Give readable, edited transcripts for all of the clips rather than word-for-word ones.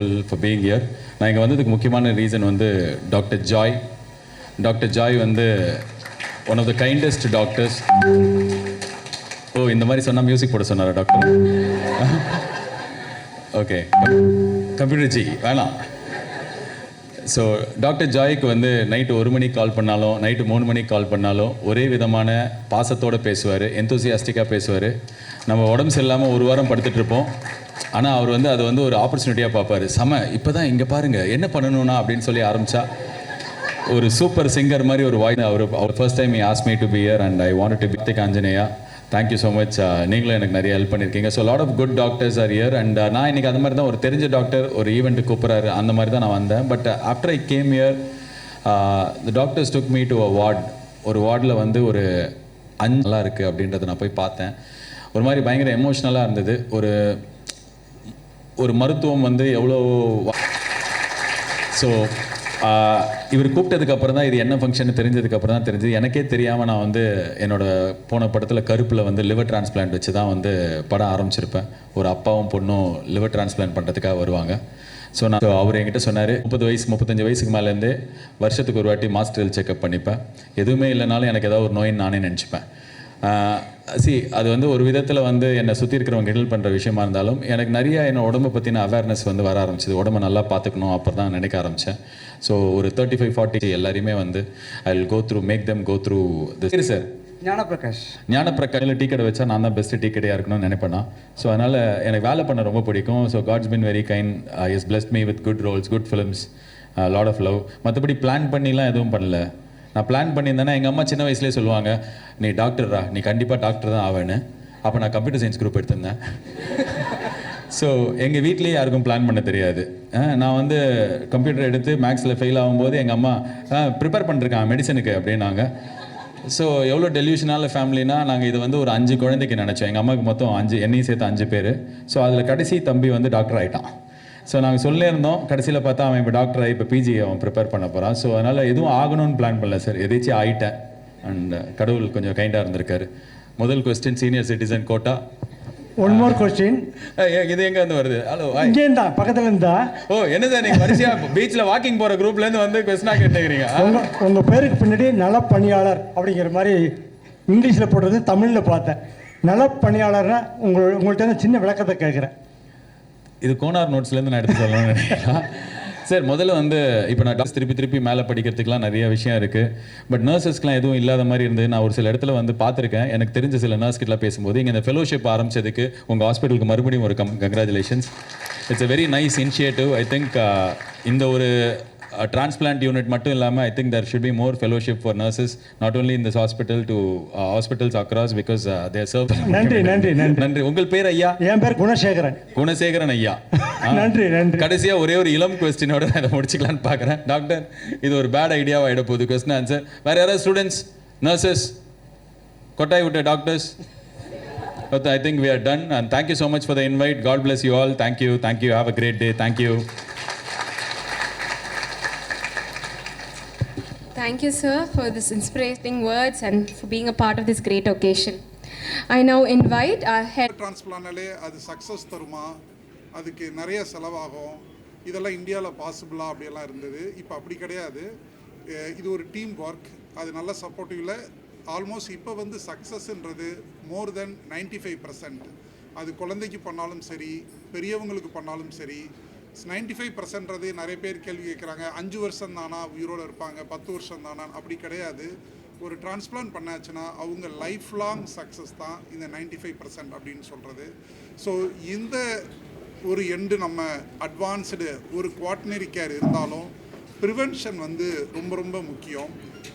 for being here. நான் இங்கே வந்ததுக்கு முக்கியமான ரீசன் வந்து டாக்டர் ஜாய் வந்து one of the kindest doctors. ஓ, இந்த மாதிரி சொன்னால் மியூசிக் போட சொன்னாரா டாக்டர்? ஓகே, கம்ப்யூட்டர் ஜி வேணாம். ஸோ டாக்டர் ஜாய்க்கு வந்து நைட்டு 1 மணிக்கு கால் பண்ணாலும் நைட்டு 3 மணிக்கு கால் பண்ணாலும் ஒரே விதமான பாசத்தோடு பேசுவார், எந்தூசியாஸ்டிக்காக பேசுவார். நம்ம உடம்பு சரியில்லாமல் ஒரு வாரம் படுத்துட்டு இருப்போம், ஆனால் அவர் வந்து அதை வந்து ஒரு ஆப்பர்ச்சுனிட்டியாக பார்ப்பார். இப்போ தான் இங்கே பாருங்கள் என்ன பண்ணணும்னா அப்படின்னு சொல்லி ஆரம்பித்தா ஒரு சூப்பர் சிங்கர் மாதிரி ஒரு வாய்ஸ். அவர் first time ask me to be here and I want to pick Anjaneya. Thank you so much. நீங்களும் எனக்கு நிறைய ஹெல்ப் பண்ணியிருக்கீங்க. So lot of good doctors are here. And நான் இன்றைக்கி அந்த மாதிரி தான் ஒரு தெரிஞ்ச டாக்டர் ஒரு ஈவெண்ட்டு கூப்பிட்றாரு, அந்த மாதிரி தான் நான் வந்தேன். But after I came here the doctors took me to a ward. ஒரு வார்டில் வந்து ஒரு நல்லா இருக்குது அப்படின்றத நான் போய் பார்த்தேன். ஒரு மாதிரி பயங்கர எமோஷ்னலாக இருந்தது. ஒரு மருத்துவம் வந்து எவ்வளோ. ஸோ இவர் கூப்பிட்டதுக்கப்புறம் தான் இது என்ன ஃபங்க்ஷன் தெரிஞ்சதுக்கப்புறம் தான் தெரிஞ்சது. எனக்கே தெரியாமல் நான் வந்து என்னோடய போன படத்தில் கருப்பில் வந்து லிவர் டிரான்ஸ்பிளான்ட் வச்சு தான் வந்து படம் ஆரம்பிச்சிருப்பேன். ஒரு அப்பாவும் பொண்ணும் லிவர் டிரான்ஸ்பிளான்ட் பண்ணுறதுக்காக வருவாங்க. ஸோ அவர் என்கிட்ட சொன்னார், 30 வயசு 35 வயசுக்கு மேலேருந்தே வருஷத்துக்கு ஒரு வாட்டி மாஸ்டர் ஹெல்த் செக்அப் பண்ணிப்பேன். எதுவுமே இல்லைனாலும் எனக்கு ஏதாவது ஒரு நோயின்னு நானே நினச்சிப்பேன். அது வந்து ஒரு விதத்தில் வந்து என்னை சுற்றி இருக்கிறவங்க ஹெல்ப் பண்ணுற விஷயமா இருந்தாலும் எனக்கு நிறைய என்னோட உடம்பை பற்றின அவேர்னஸ் வந்து வர ஆரம்பிச்சிது. உடம்பை நல்லா பார்த்துக்கணும் அப்போ தான் நினைக்க ஆரம்பித்தேன். ஸோ ஒரு 35-40 எல்லாரையுமே வந்து I will make them go through this. Sir Gnanaprakash tea கடை வச்சா நான் தான் பெஸ்ட்டு டீ கடையாக இருக்கணும்னு நினைப்பேன். ஸோ அதனால் எனக்கு வேலை பண்ண ரொம்ப பிடிக்கும். So God's been very kind, is blessed me with good roles, good films, lot of love. மற்றபடி பிளான் பண்ணிலாம் எதுவும் பண்ணல. நான் பிளான் பண்ணியிருந்தேன்னா எங்கள் அம்மா சின்ன வயசுலேயே சொல்லுவாங்க, நீ டாக்டரா, நீ கண்டிப்பாக டாக்டர் தான் ஆவேன்னு. அப்போ நான் கம்ப்யூட்டர் சயின்ஸ் குரூப் எடுத்திருந்தேன். ஸோ எங்கள் வீட்லேயே யாருக்கும் பிளான் பண்ண தெரியாது. நான் வந்து கம்ப்யூட்டர் எடுத்து மேக்ஸில் ஃபெயில் ஆகும்போது எங்கள் அம்மா ப்ரிப்பேர் பண்ணிருக்காங்க மெடிசனுக்கு அப்படின்னாங்க. ஸோ எவ்வளோ டெல்யூஷனால ஃபேமிலினா, நாங்கள் இது வந்து ஒரு 5 குழந்தைக்கு நினச்சோம். எங்கள் அம்மாவுக்கு மொத்தம் 5, என்னையும் சேர்த்து 5 பேர். ஸோ அதில் கடைசி தம்பி வந்து டாக்டர் ஆகிட்டான். ஸோ நாங்கள் சொல்லியிருந்தோம், கடைசியில் பார்த்தா அவன் இப்போ டாக்டர் ஆகி இப்போ பிஜி அவன் ப்ரிப்பேர் பண்ண போகிறான். ஸோ அதனால் எதுவும் ஆகணும்னு பிளான் பண்ணல சார், எதாச்சும் ஆகிட்டேன். அண்ட் கடவுள் கொஞ்சம் கைண்டாக இருந்திருக்காரு. முதல் question, senior citizen quota. One more question. இது எங்கே வந்து வருது? ஹலோ, இங்கேருந்தா பக்கத்தில் இருந்தா. ஓ, என்ன சார் நீங்கள் வரிசையாக பீச்சில் வாக்கிங் போகிற குரூப்லேருந்து வந்து கொஸ்டினாக கேட்டுக்கிறீங்க? உங்கள் பேருக்கு பின்னாடி நலப்பணியாளர் அப்படிங்கிற மாதிரி இங்கிலீஷில் போடுறது, தமிழில் பார்த்தேன். நலப்பணியாளர்னா உங்கள்கிட்ட சின்ன விளக்கத்தை கேட்குறேன். இது கோனார் நோட்ஸ்லேருந்து நான் எடுத்து சொல்லணும்னு நினைக்கிறேன். சார் முதல்ல வந்து இப்போ நான் திருப்பி மேலே படிக்கிறதுக்குலாம் நிறைய விஷயம் இருக்குது. பட் நர்சஸ்க்குலாம் எதுவும் இல்லாத மாதிரி இருந்து நான் ஒரு சில இடத்துல வந்து பார்த்துருக்கேன். எனக்கு தெரிஞ்ச சில நர்ஸ்கிட்டலாம் பேசும்போது இங்கே இந்த ஃபெலோஷிப் ஆரம்பித்ததுக்கு உங்கள் ஹாஸ்பிட்டலுக்கு மறுபடியும் ஒரு congratulations. It's a very nice initiative. I think இந்த ஒரு transplant unit மட்டும் இல்லாமல் I think there should be more fellowship for nurses, not only in this hospital to hospitals across, because they are served. நன்றி. உங்கள் பேர் ஐயா? என் பேர் குணசேகரன் ஐயா. நன்றி. கடைசியாக ஒரே ஒரு இளம் கொஸ்டினோட அதை முடிச்சுக்கலான்னு பார்க்குறேன். டாக்டர், இது ஒரு பேட் ஐடியாவாக ஆகிட போகுது கொஸ்டின் ஆன்சர். வேறு யாராவது ஸ்டூடெண்ட்ஸ், நர்சஸ், கொட்டாய் விட்ட doctors? I think we are done, and thank you so much for the invite. God bless you all. Thank you. Have a great day. Thank you. Thank you, sir, for this inspiring words and for being a part of this great occasion. I now invite our head. டிரான்ஸ்பிளான்ட்னாலே அது success தருமா, அதுக்கு நிறைய செலவாகும், இதெல்லாம் இந்தியாவில் பாசிபிளா அப்படியெல்லாம் இருந்தது. இப்போ அப்படி கிடையாது. இது ஒரு டீம் ஒர்க், அது நல்ல சப்போர்ட்டிவில் ஆல்மோஸ்ட் இப்போ வந்து சக்ஸஸ்ன்றது மோர் தென் 95%. அது குழந்தைக்கு பண்ணாலும் சரி, பெரியவங்களுக்கு பண்ணாலும் சரி. 95%ன்றது நிறைய பேர் கேள்வி கேட்குறாங்க, 5 வருஷம் தானா உயிரோடு இருப்பாங்க, 10 வருஷம் தானா? அப்படி கிடையாது. ஒரு டிரான்ஸ்பிளான்ட் பண்ணாச்சுன்னா அவங்க லைஃப் லாங் சக்ஸஸ் தான் இந்த 95% அப்படின்னு சொல்கிறது. ஸோ இந்த ஒரு எண்டு நம்ம அட்வான்ஸ்டு ஒரு குவாட்டனரி கேர் இருந்தாலும் ப்ரிவென்ஷன் வந்து ரொம்ப ரொம்ப முக்கியம்.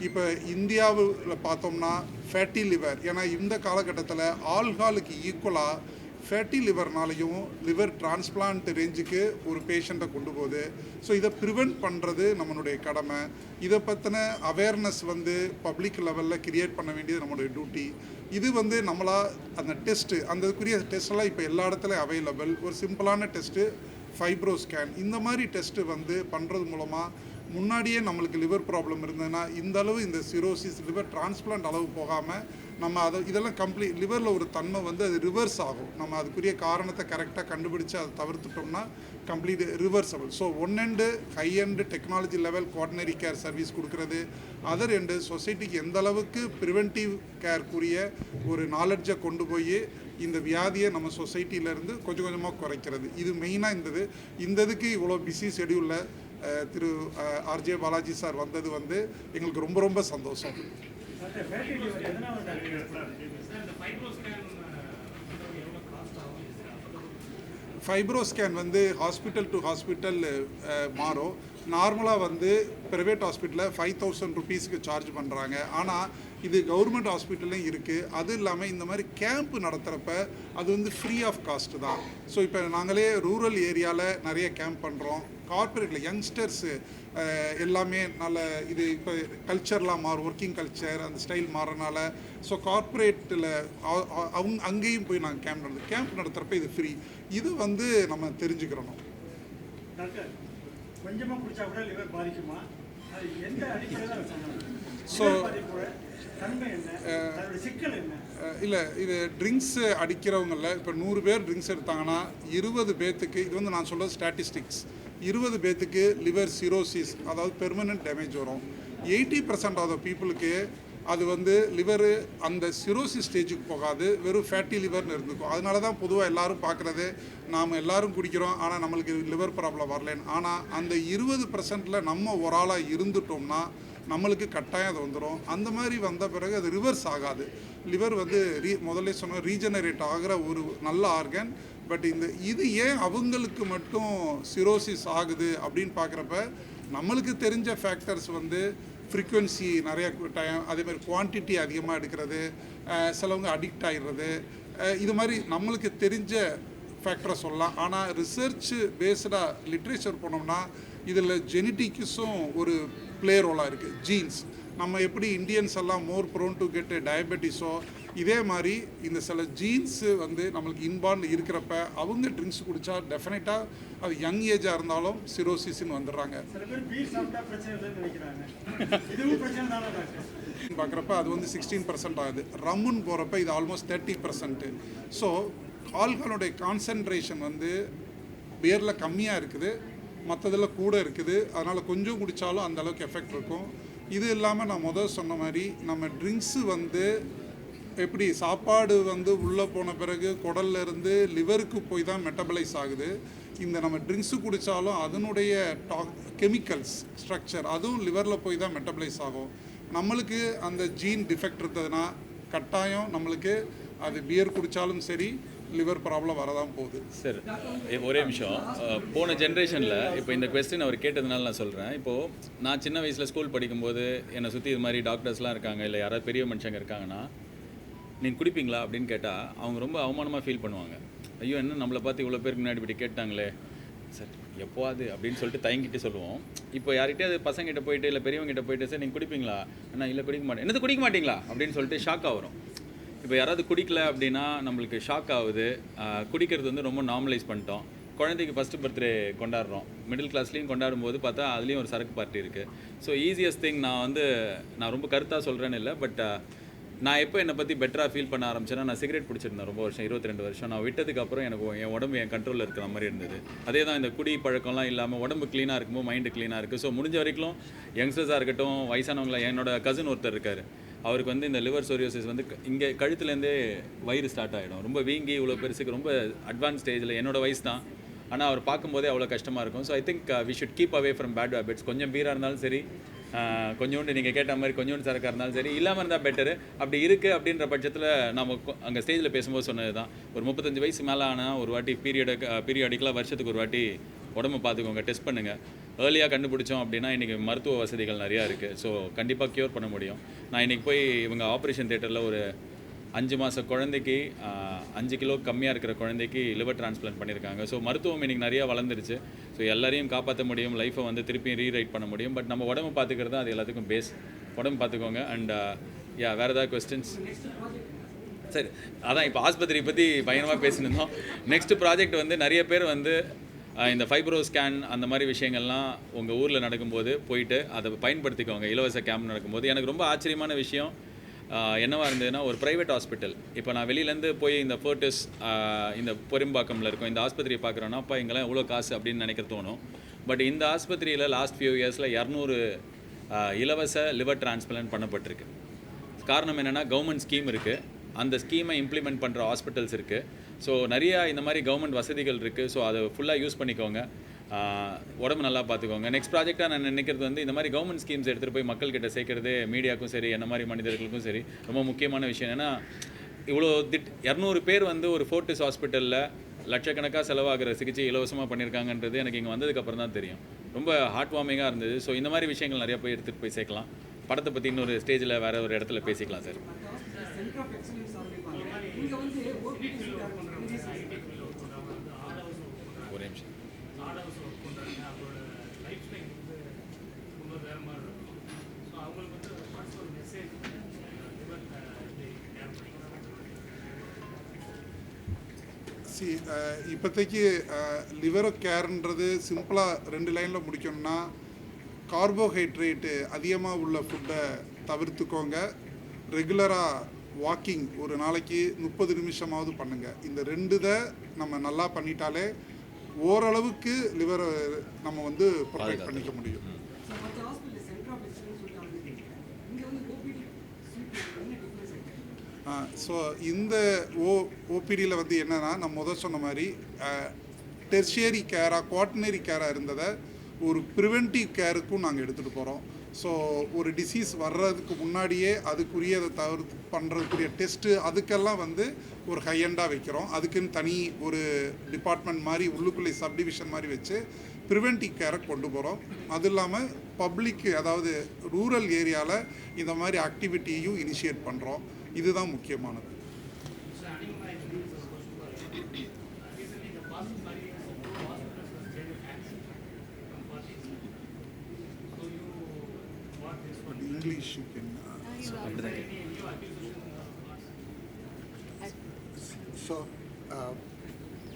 இப்போ இந்தியாவில் பார்த்தோம்னா ஃபேட்டி லிவர், ஏன்னா இந்த காலகட்டத்தில் ஆல்காலுக்கு ஈக்குவலாக ஃபேட்டி லிவர்னாலையும் லிவர் டிரான்ஸ்பிளான்ட் ரேஞ்சுக்கு ஒரு பேஷண்ட்டை கொண்டு போகுது. ஸோ இதை ப்ரிவெண்ட் பண்ணுறது நம்மளுடைய கடமை. இதை பற்றின அவேர்னஸ் வந்து பப்ளிக் லெவலில் கிரியேட் பண்ண வேண்டியது நம்மளுடைய டியூட்டி. இது வந்து நம்மளா அந்த டெஸ்ட்டு, அந்தக்குரிய டெஸ்ட்டெல்லாம் இப்போ எல்லா இடத்துலையும் அவைலபிள். ஒரு சிம்பிளான டெஸ்ட்டு ஃபைப்ரோ ஸ்கேன், இந்த மாதிரி டெஸ்ட்டு வந்து பண்ணுறது மூலமாக முன்னாடியே நம்மளுக்கு லிவர் ப்ராப்ளம் இருந்ததுன்னா இந்த அளவு இந்த சிரோசிஸ் லிவர் டிரான்ஸ்பிளான்ட் அளவு போகாமல் நம்ம அதை இதெல்லாம் கம்ப்ளீட் லிவரில் ஒரு தன்மை வந்து அது ரிவர்ஸ் ஆகும். நம்ம அதுக்குரிய காரணத்தை கரெக்டாக கண்டுபிடிச்சு அதை தவிர்த்துட்டோம்னா complete reversible. So one end high end technology level quaternary care service கொடுக்குறது, அதர் எண்டு சொசைட்டிக்கு எந்த அளவுக்கு ப்ரிவென்டிவ் கேருக்குரிய ஒரு நாலெட்ஜை கொண்டு போய் இந்த வியாதியை நம்ம சொசைட்டியிலேருந்து கொஞ்சம் கொஞ்சமாக குறைக்கிறது. இது மெயினாக இந்த இதுக்கு இவ்வளோ பிஸி ஷெடியூலில் திரு ஆர்ஜே பாலாஜி சார் வந்தது வந்து எங்களுக்கு ரொம்ப ரொம்ப சந்தோஷம். ஃபைப்ரோ ஸ்கேன் வந்து ஹாஸ்பிட்டல் டு ஹாஸ்பிட்டல் மாறும். நார்மலாக வந்து ப்ரைவேட் ஹாஸ்பிட்டலில் 5000 ருபீஸ்க்கு சார்ஜ் பண்ணுறாங்க. ஆனால் இது கவர்மெண்ட் ஹாஸ்பிட்டல்லையும் இருக்குது. அது இல்லாமல் இந்த மாதிரி கேம்ப் நடத்துகிறப்ப அது வந்து ஃப்ரீ ஆஃப் காஸ்ட்டு தான். ஸோ இப்போ நாங்களே ரூரல் ஏரியாவில் நிறைய கேம்ப் பண்ணுறோம். கார்ப்பரேட்டில் யங்ஸ்டர்ஸு எல்லாமே நல்ல இது இப்போ கல்ச்சர்லாம் மாறும், ஒர்க்கிங் கல்ச்சர் அந்த ஸ்டைல் மாறனால ஸோ கார்ப்பரேட்டில் அங்கேயும் போய் நாங்கள் கேம்ப் நடத்துகிறப்ப இது ஃப்ரீ. இது வந்து நம்ம தெரிஞ்சுக்கிறோம். டாக்டர், கொஞ்சமாக குடிச்சா கூட லிவர் பாதிக்குமா? அது எந்த அடிப்படையில் சொன்னாங்க? ஸோ தன்மை என்ன, அதோட சிக்கல் என்ன? இல்லை, இது ட்ரிங்க்ஸு அடிக்கிறவங்கள இப்போ 100 பேர் ட்ரிங்க்ஸ் எடுத்தாங்கன்னா 20 பேர்த்துக்கு, இது வந்து நான் சொல்கிறது ஸ்டாட்டிஸ்டிக்ஸ், 20 பேர்த்துக்கு லிவர் சிரோசிஸ் அதாவது பெர்மனன்ட் டேமேஜ் வரும். 80% ஆஃப் த பீப்புளுக்கு அது வந்து லிவரு அந்த சிரோசிஸ் ஸ்டேஜுக்கு போகாது, வெறும் ஃபேட்டி லிவர்னு இருந்துக்கும். அதனால தான் பொதுவாக எல்லோரும் பார்க்குறது, நாம் எல்லோரும் குடிக்கிறோம் ஆனால் நம்மளுக்கு லிவர் ப்ராப்ளம் வரலன்னு. ஆனால் அந்த 20%ல் நம்ம ஒரு ஆளாக இருந்துட்டோம்னா நம்மளுக்கு கட்டாயம் அது வந்துடும். அந்த மாதிரி வந்த பிறகு அது ரிவர்ஸ் ஆகாது. லிவர் வந்து முதல்ல சொன்ன ரீஜெனரேட் ஆகிற ஒரு நல்ல ஆர்கன். பட் இது ஏன் அவங்களுக்கு மட்டும் சிரோசிஸ் ஆகுது அப்படின்னு பார்க்குறப்ப நம்மளுக்கு தெரிஞ்ச ஃபேக்டர்ஸ் வந்து ஃப்ரீக்வன்சி நிறைய டைம், அதேமாதிரி குவான்டிட்டி அதிகமாக எடுக்கிறது, சிலவங்க அடிக்ட் ஆகிடுறது, இது மாதிரி நம்மளுக்கு தெரிஞ்ச ஃபேக்டரை சொல்லலாம். ஆனால் ரிசர்ச் பேஸ்டாக லிட்ரேச்சர் போனோம்னா இதில் ஜெனட்டிக்ஸும் ஒரு ப்ளே ரோலாக இருக்குது. ஜீன்ஸ் நம்ம எப்படி இந்தியன்ஸ் எல்லாம் மோர் ப்ரோன் டு கெட் டயபெட்டிஸோ இதே மாதிரி இந்த சில ஜீன்ஸு வந்து நம்மளுக்கு இன்பார்ன் இருக்கிறப்ப அவங்க ட்ரிங்க்ஸ் குடித்தா டெஃபினட்டாக அது யங் ஏஜாக இருந்தாலும் சிரோசிஸ்ன்னு வந்துடுறாங்க. பார்க்குறப்ப அது வந்து 16% ஆகுது. ரம்முன்னு போகிறப்ப இது ஆல்மோஸ்ட் 30%. ஸோ ஆல்கஹாலுடைய கான்சன்ட்ரேஷன் வந்து பியரில் கம்மியாக இருக்குது, மற்றதில் கூட இருக்குது. அதனால் கொஞ்சம் குடித்தாலும் அந்த அளவுக்கு எஃபெக்ட் இருக்கும். இது இல்லாமல் நான் முதல் சொன்ன மாதிரி நம்ம ட்ரிங்க்ஸு வந்து எப்படி சாப்பாடு வந்து உள்ளே போன பிறகு குடல்ல இருந்து லிவருக்கு போய் தான் மெட்டபலைஸ் ஆகுது. இந்த நம்ம ட்ரிங்க்ஸு குடித்தாலும் அதனுடைய கெமிக்கல்ஸ் ஸ்ட்ரக்சர் அதுவும் லிவரில் போய் தான் மெட்டபலைஸ் ஆகும். நம்மளுக்கு அந்த ஜீன் டிஃபெக்ட் இருந்ததுன்னா கட்டாயம் நம்மளுக்கு அது பியர் குடித்தாலும் சரி லிவர் ப்ராப்ளம் வரதான் போகுது. சார் ஒரே நிமிஷம், போன ஜென்ரேஷனில் இப்போ இந்த கொஸ்டின் அவர் கேட்டதுனால நான் சொல்கிறேன். இப்போது நான் சின்ன வயசில் ஸ்கூல் படிக்கும்போது என்னை சுற்றி இது மாதிரி டாக்டர்ஸ்லாம் இருக்காங்க, இல்லை யாராவது பெரிய மனுஷங்க இருக்காங்கன்னா நீங்கள் குடிப்பீங்களா அப்படின்னு கேட்டால் அவங்க ரொம்ப அவமானமாக ஃபீல் பண்ணுவாங்க. ஐயோ என்ன நம்மளை பார்த்து இவ்வளோ பேருக்கு முன்னாடி இப்படி கேட்டாங்களே சார் எப்போது அப்படின்னு சொல்லிட்டு தயங்கிட்டு சொல்லுவோம். இப்போ யார்கிட்டே அது பசங்கிட்ட போயிட்டு இல்லை பெரியவங்ககிட்ட போயிட்டு சார் நீங்கள் குடிப்பீங்களா, அண்ணா இல்லை குடிக்க மாட்டேன், என்னது குடிக்க மாட்டிங்களா அப்படின்னு சொல்லிட்டு ஷாக்காக வரும். இப்போ யாராவது குடிக்கல அப்படின்னா நம்மளுக்கு ஷாக் ஆகுது. குடிக்கிறது வந்து ரொம்ப நார்மலைஸ் பண்ணிட்டோம். குழந்தைக்கு ஃபஸ்ட்டு பர்த்டே கொண்டாடுறோம், மிடில் கிளாஸ்லேயும் கொண்டாடும் போது பார்த்தா அதுலேயும் ஒரு சரக்கு பார்ட்டி இருக்குது. ஸோ ஈஸியஸ்ட் திங் நான் ரொம்ப கருத்தாக சொல்கிறேன்னு இல்லை, பட் நான் எப்போ என்னை பற்றி பெட்டராக ஃபீல் பண்ண ஆரம்பிச்சேன்னா, நான் சிகரெட் பிடிச்சிருந்தேன் ரொம்ப வருஷம், 22 வருஷம். நான் விட்டதுக்கப்புறம் எனக்கு என் உடம்பு என் கண்ட்ரோலில் இருக்கிற மாதிரி இருந்தது. அதே தான் இந்த குடி பழக்கம்லாம் இல்லாமல் உடம்பு க்ளீனாக இருக்கும்போது மைண்டு க்ளீனாக இருக்குது. ஸோ முடிஞ்ச வரைக்கும் யங்ஸ்டர்ஸாக இருக்கட்டும், வயசானவங்கள, என்னோட கசின் ஒருத்தர் இருக்கார், அவருக்கு வந்து இந்த லிவர் சோரியோசிஸ் வந்து இங்கே கழுத்துலேருந்தே வயிறு ஸ்டார்ட் ஆகிடும், ரொம்ப வீங்கி இவ்வளோ பெருசுக்கு ரொம்ப அட்வான்ஸ் ஸ்டேஜில். என்னோட வயசு தான், ஆனால் அவர் பார்க்கும்போதே அவ்வளோ கஷ்டமாக இருக்கும். So I think we should keep away from bad habits. கொஞ்சம் பீராக இருந்தாலும் சரி, கொஞ்சோண்டு நீங்கள் கேட்ட மாதிரி கொஞ்சோண்டு சரக்காக இருந்தாலும் சரி, இல்லாமல் இருந்தால் பெட்டரு. அப்படி இருக்குது அப்படின்ற பட்சத்தில் நம்ம அங்கே ஸ்டேஜில் பேசும்போது சொன்னது தான், ஒரு 35 வயசு மேலே ஆனால் ஒரு வாட்டி பீரியடிக்கலாக வருஷத்துக்கு ஒரு வாட்டி உடம்பு பார்த்துக்கோங்க, டெஸ்ட் பண்ணுங்கள். ஏர்லியாக கண்டுபிடிச்சோம் அப்படின்னா இன்றைக்கி மருத்துவ வசதிகள் நிறையா இருக்குது. ஸோ கண்டிப்பாக க்யூர் பண்ண முடியும். நான் இன்றைக்கி போய் இவங்க ஆப்ரேஷன் தியேட்டரில் ஒரு 5 மாத குழந்தைக்கு 5 கிலோ கம்மியாக இருக்கிற குழந்தைக்கு லிவர் டிரான்ஸ்பிளான்ட் பண்ணியிருக்காங்க. ஸோ மருத்துவம் இன்றைக்கி நிறையா வளர்ந்துருச்சு. ஸோ எல்லாரையும் காப்பாற்ற முடியும், லைஃப்பை வந்து திருப்பியும் ரீரைட் பண்ண முடியும். பட் நம்ம உடம்பு பார்த்துக்கிறது அது எல்லாத்துக்கும் பேஸ். உடம்பு பார்த்துக்கோங்க. அண்ட் வேறு ஏதாவது கொஸ்டின்ஸ்? சரி, அதான் இப்போ ஆஸ்பத்திரி பற்றி பயங்கரமாக பேசினிருந்தோம். நெக்ஸ்ட் ப்ராஜெக்ட் வந்து நிறைய பேர் வந்து இந்த ஃபைப்ரோ ஸ்கேன் அந்த மாதிரி விஷயங்கள்லாம் உங்கள் ஊரில் நடக்கும்போது போயிட்டு அதை பயன்படுத்திக்கோங்க. இலவச கேம்ப் நடக்கும்போது எனக்கு ரொம்ப ஆச்சரியமான விஷயம், என்னவா இருந்ததுன்னா ஒரு ப்ரைவேட் ஹாஸ்பிட்டல். இப்போ நான் வெளியிலேருந்து போய் இந்த ஃபோர்டிஸ் இந்த பொரும்பாக்கம்ல இருக்கும் இந்த ஆஸ்பத்திரியை பார்க்குறோன்னா அப்போ இங்கெல்லாம் எவ்வளோ காசு அப்படின்னு நினைக்க தோணும். பட் இந்த ஆஸ்பத்திரியில் லாஸ்ட் ஃபியூ இயர்ஸில் 200 இலவச லிவர் டிரான்ஸ்பிளான்ட் பண்ணப்பட்டிருக்கு. காரணம் என்னென்னா கவர்மெண்ட் ஸ்கீம் இருக்குது, அந்த ஸ்கீமை இம்ப்ளிமெண்ட் பண்ணுற ஹாஸ்பிட்டல்ஸ் இருக்குது. ஸோ நிறையா இந்த மாதிரி கவர்மெண்ட் வசதிகள் இருக்குது. ஸோ அதை ஃபுல்லாக யூஸ் பண்ணிக்கோங்க, உடம்பு நல்லா பார்த்துக்கோங்க. நெக்ஸ்ட் ப்ராஜெக்டாக நான் நினைக்கிறது வந்து இந்த மாதிரி கவர்மெண்ட் ஸ்கீம்ஸ் எடுத்துகிட்டு போய் மக்கள்கிட்ட சேர்க்கறது மீடியாவுக்கும் சரி என்ன மாதிரி மனிதர்களுக்கும் சரி ரொம்ப முக்கியமான விஷயம். ஏன்னா இவ்வளோ 200 பேர் வந்து ஒரு ஃபோர்டிஸ் ஹாஸ்பிட்டலில் லட்சக்கணக்காக செலவாகிற சிகிச்சை இலவசமாக பண்ணியிருக்காங்கன்றது எனக்கு இங்கே வந்ததுக்கப்புறம் தான் தெரியும். ரொம்ப ஹார்ட் வார்மிங்காக இருந்தது. ஸோ இந்த மாதிரி விஷயங்கள் நிறையா போய் எடுத்துகிட்டு போய் சேர்க்கலாம். படத்தை பற்றி இன்னொரு ஸ்டேஜில் வேறு ஒரு இடத்துல பேசிக்கலாம் சார். ஒரே நிமிஷம். இப்போதைக்கு லிவர் கேர்ன்றது சிம்பிளாக 2 லைனில் முடிக்கணும்னா கார்போஹைட்ரேட்டு அதிகமாக உள்ள ஃபுட்டை தவிர்த்துக்கோங்க. ரெகுலராக வாக்கிங் ஒரு நாளைக்கு 30 நிமிஷமாவது பண்ணுங்கள். இந்த 2 இதை நம்ம நல்லா பண்ணிட்டாலே ஓரளவுக்கு லிவரை நம்ம வந்து ப்ரொடெக்ட் பண்ணிக்க முடியும். ஸோ இந்த ஓபிடியில் வந்து என்னென்னா நான் முதல் சொன்ன மாதிரி டெர்ஷியரி கேராக குவாட்டனரி கேராக இருந்ததை ஒரு ப்ரிவென்டிவ் கேருக்கும் நாங்கள் எடுத்துகிட்டு போகிறோம். ஸோ ஒரு டிசீஸ் வர்றதுக்கு முன்னாடியே அதுக்குரியதை தவிர்த்து பண்ணுறதுக்குரிய டெஸ்ட்டு அதுக்கெல்லாம் வந்து ஒரு ஹையண்டாக வைக்கிறோம். அதுக்குன்னு தனி ஒரு டிபார்ட்மெண்ட் மாதிரி உள்ளுக்குள்ளே சப்டிவிஷன் மாதிரி வச்சு ப்ரிவென்டிவ் கேரை கொண்டு போகிறோம். அது இல்லாமல் பப்ளிக் அதாவது ரூரல் ஏரியாவில் இந்த மாதிரி ஆக்டிவிட்டியையும் இனிஷியேட் பண்ணுறோம். இதுதான் முக்கியமானது. English you can. So,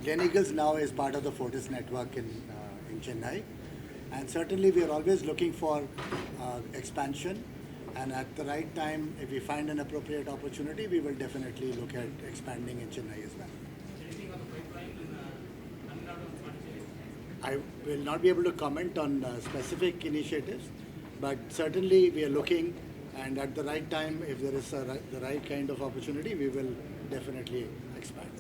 Gleneagles now is part of the Fortis network in Chennai, and certainly we are always looking for expansion. And at the right time, if we find an appropriate opportunity, we will definitely look at expanding in Chennai as well. I will not be able to comment on specific initiatives, but certainly we are looking, and at the right time, if there is the right kind of opportunity, we will definitely expand.